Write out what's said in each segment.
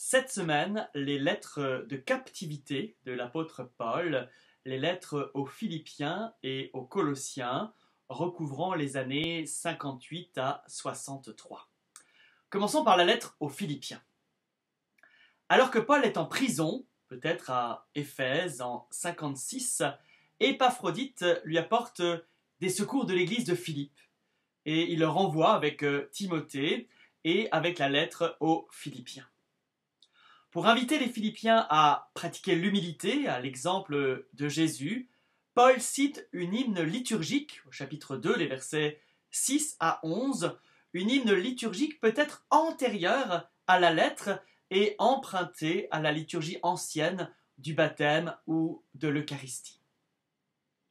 Cette semaine, les lettres de captivité de l'apôtre Paul, les lettres aux Philippiens et aux Colossiens, recouvrant les années 58 à 63. Commençons par la lettre aux Philippiens. Alors que Paul est en prison, peut-être à Éphèse en 56, Épaphrodite lui apporte des secours de l'église de Philippe et il le renvoie avec Timothée et avec la lettre aux Philippiens. Pour inviter les Philippiens à pratiquer l'humilité, à l'exemple de Jésus, Paul cite une hymne liturgique, au chapitre 2, les versets 6 à 11, une hymne liturgique peut-être antérieure à la lettre et empruntée à la liturgie ancienne du baptême ou de l'Eucharistie.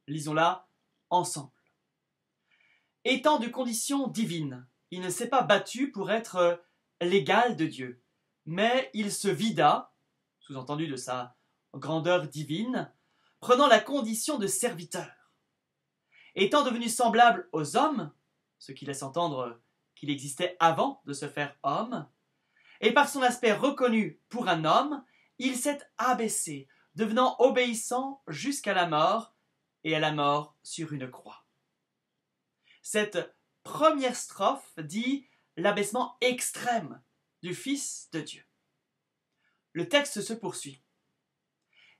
Lisons-la ensemble. Étant de condition divine, il ne s'est pas battu pour être l'égal de Dieu, mais il se vida, sous-entendu de sa grandeur divine, prenant la condition de serviteur. Étant devenu semblable aux hommes, ce qui laisse entendre qu'il existait avant de se faire homme, et par son aspect reconnu pour un homme, il s'est abaissé, devenant obéissant jusqu'à la mort, et à la mort sur une croix. Cette première strophe dit l'abaissement extrême du Fils de Dieu. Le texte se poursuit.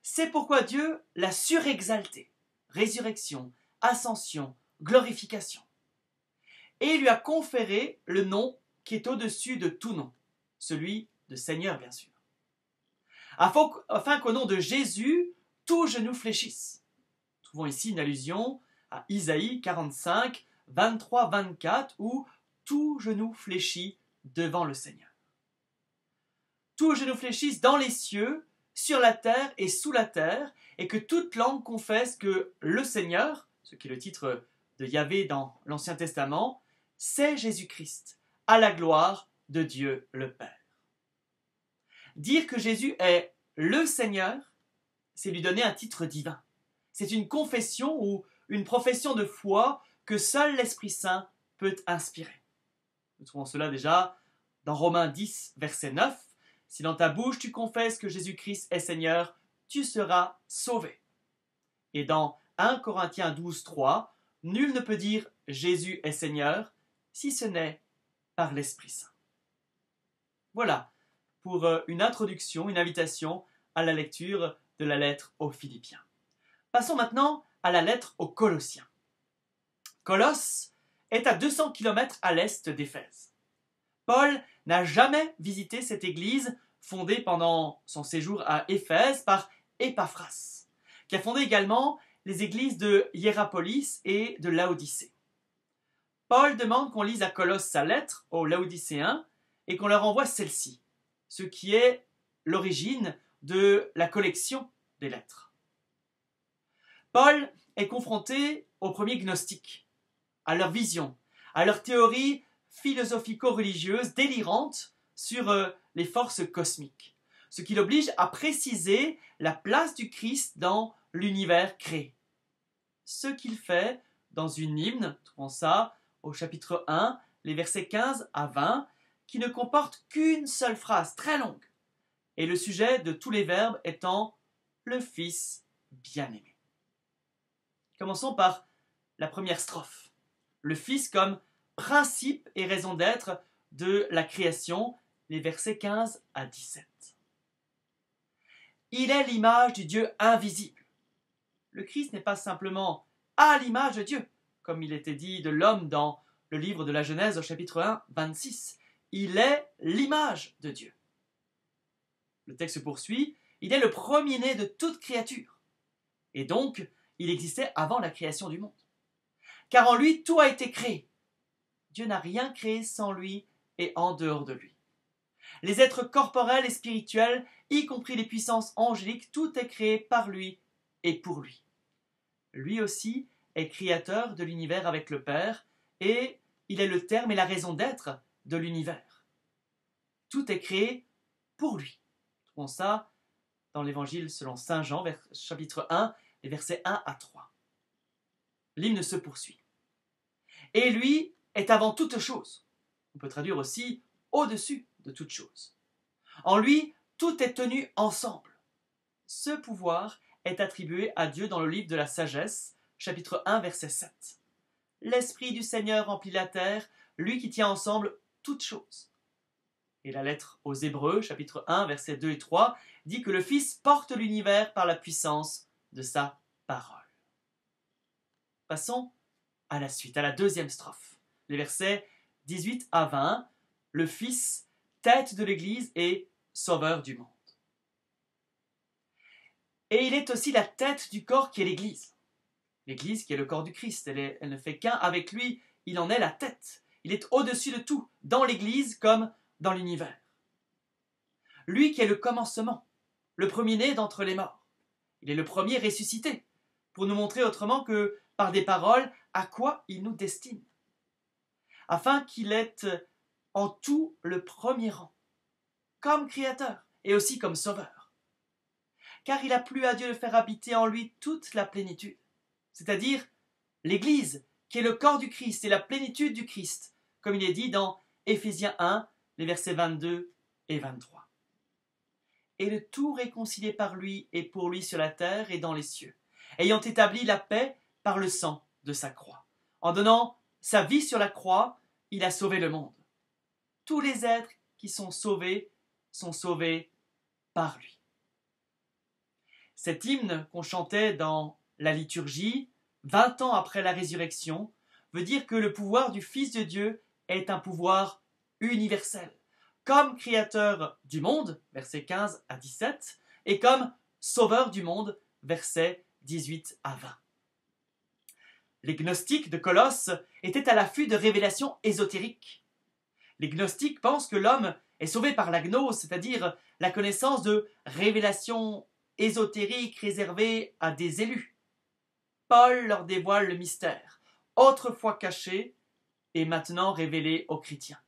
C'est pourquoi Dieu l'a surexalté, résurrection, ascension, glorification, et lui a conféré le nom qui est au-dessus de tout nom, celui de Seigneur bien sûr, afin qu'au nom de Jésus, tout genou fléchisse. Nous trouvons ici une allusion à Isaïe 45, 23-24, où tout genou fléchit devant le Seigneur. Tout genou fléchisse dans les cieux, sur la terre et sous la terre, et que toute langue confesse que le Seigneur, ce qui est le titre de Yahvé dans l'Ancien Testament, c'est Jésus-Christ, à la gloire de Dieu le Père. Dire que Jésus est le Seigneur, c'est lui donner un titre divin. C'est une confession ou une profession de foi que seul l'Esprit Saint peut inspirer. Nous trouvons cela déjà dans Romains 10, verset 9. Si dans ta bouche tu confesses que Jésus-Christ est Seigneur, tu seras sauvé. Et dans 1 Corinthiens 12, 3, nul ne peut dire Jésus est Seigneur si ce n'est par l'Esprit Saint. Voilà pour une introduction, une invitation à la lecture de la lettre aux Philippiens. Passons maintenant à la lettre aux Colossiens. Colosse est à 200 km à l'est d'Éphèse. Paul n'a jamais visité cette église fondée pendant son séjour à Éphèse par Épaphras, qui a fondé également les églises de Hiérapolis et de Laodicée. Paul demande qu'on lise à Colosse sa lettre aux Laodicéens et qu'on leur envoie celle-ci, ce qui est l'origine de la collection des lettres. Paul est confronté aux premiers gnostiques, à leur vision, à leur théorie philosophico-religieuse délirante sur les forces cosmiques, ce qui l'oblige à préciser la place du Christ dans l'univers créé. Ce qu'il fait dans une hymne, trouvons ça au chapitre 1, les versets 15 à 20, qui ne comporte qu'une seule phrase très longue, et le sujet de tous les verbes étant le Fils bien-aimé. Commençons par la première strophe. Le Fils comme principe et raison d'être de la création, les versets 15 à 17. Il est l'image du Dieu invisible. Le Christ n'est pas simplement à l'image de Dieu, comme il était dit de l'homme dans le livre de la Genèse au chapitre 1, 26. Il est l'image de Dieu. Le texte se poursuit. Il est le premier-né de toute créature. Et donc, il existait avant la création du monde. Car en lui, tout a été créé. Dieu n'a rien créé sans lui et en dehors de lui. Les êtres corporels et spirituels, y compris les puissances angéliques, tout est créé par lui et pour lui. Lui aussi est créateur de l'univers avec le Père et il est le terme et la raison d'être de l'univers. Tout est créé pour lui. Trouvons ça dans l'Évangile selon saint Jean, chapitre 1, les versets 1 à 3. L'hymne se poursuit. Et lui est avant toute chose. On peut traduire aussi au-dessus de toute chose. En lui, tout est tenu ensemble. Ce pouvoir est attribué à Dieu dans le livre de la Sagesse, chapitre 1, verset 7. L'Esprit du Seigneur remplit la terre, lui qui tient ensemble toutes choses. Et la lettre aux Hébreux, chapitre 1, versets 2 et 3, dit que le Fils porte l'univers par la puissance de sa parole. Passons à la suite, à la deuxième strophe. Les versets 18 à 20, le Fils, tête de l'Église et sauveur du monde. Et il est aussi la tête du corps qui est l'Église. L'Église qui est le corps du Christ, elle ne fait qu'un avec lui, il en est la tête. Il est au-dessus de tout, dans l'Église comme dans l'univers. Lui qui est le commencement, le premier-né d'entre les morts. Il est le premier ressuscité, pour nous montrer autrement que, par des paroles, à quoi il nous destine. Afin qu'il ait en tout le premier rang, comme créateur et aussi comme sauveur. Car il a plu à Dieu de faire habiter en lui toute la plénitude, c'est-à-dire l'Église, qui est le corps du Christ et la plénitude du Christ, comme il est dit dans Éphésiens 1, les versets 22 et 23. Et le tout réconcilié par lui et pour lui sur la terre et dans les cieux, ayant établi la paix par le sang de sa croix. En donnant sa vie sur la croix, il a sauvé le monde. Tous les êtres qui sont sauvés par lui. Cet hymne qu'on chantait dans la liturgie, 20 ans après la résurrection, veut dire que le pouvoir du Fils de Dieu est un pouvoir universel, comme créateur du monde, versets 15 à 17, et comme sauveur du monde, versets 18 à 20. Les gnostiques de Colosse étaient à l'affût de révélations ésotériques. Les gnostiques pensent que l'homme est sauvé par la gnose, c'est-à-dire la connaissance de révélations ésotériques réservées à des élus. Paul leur dévoile le mystère, autrefois caché et maintenant révélé aux chrétiens.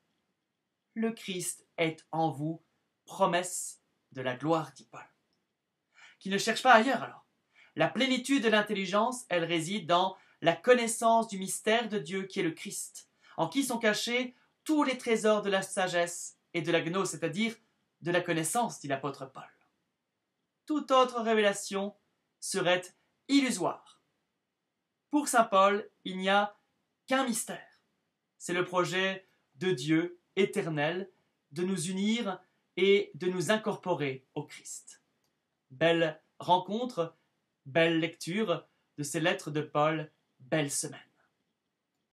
Le Christ est en vous, promesse de la gloire, dit Paul. Qui ne cherche pas ailleurs alors. La plénitude de l'intelligence, elle réside dans la connaissance du mystère de Dieu qui est le Christ, en qui sont cachés tous les trésors de la sagesse et de la gnose, c'est-à-dire de la connaissance, dit l'apôtre Paul. Toute autre révélation serait illusoire. Pour saint Paul, il n'y a qu'un mystère. C'est le projet de Dieu éternel de nous unir et de nous incorporer au Christ. Belle rencontre, belle lecture de ces lettres de Paul, belle semaine.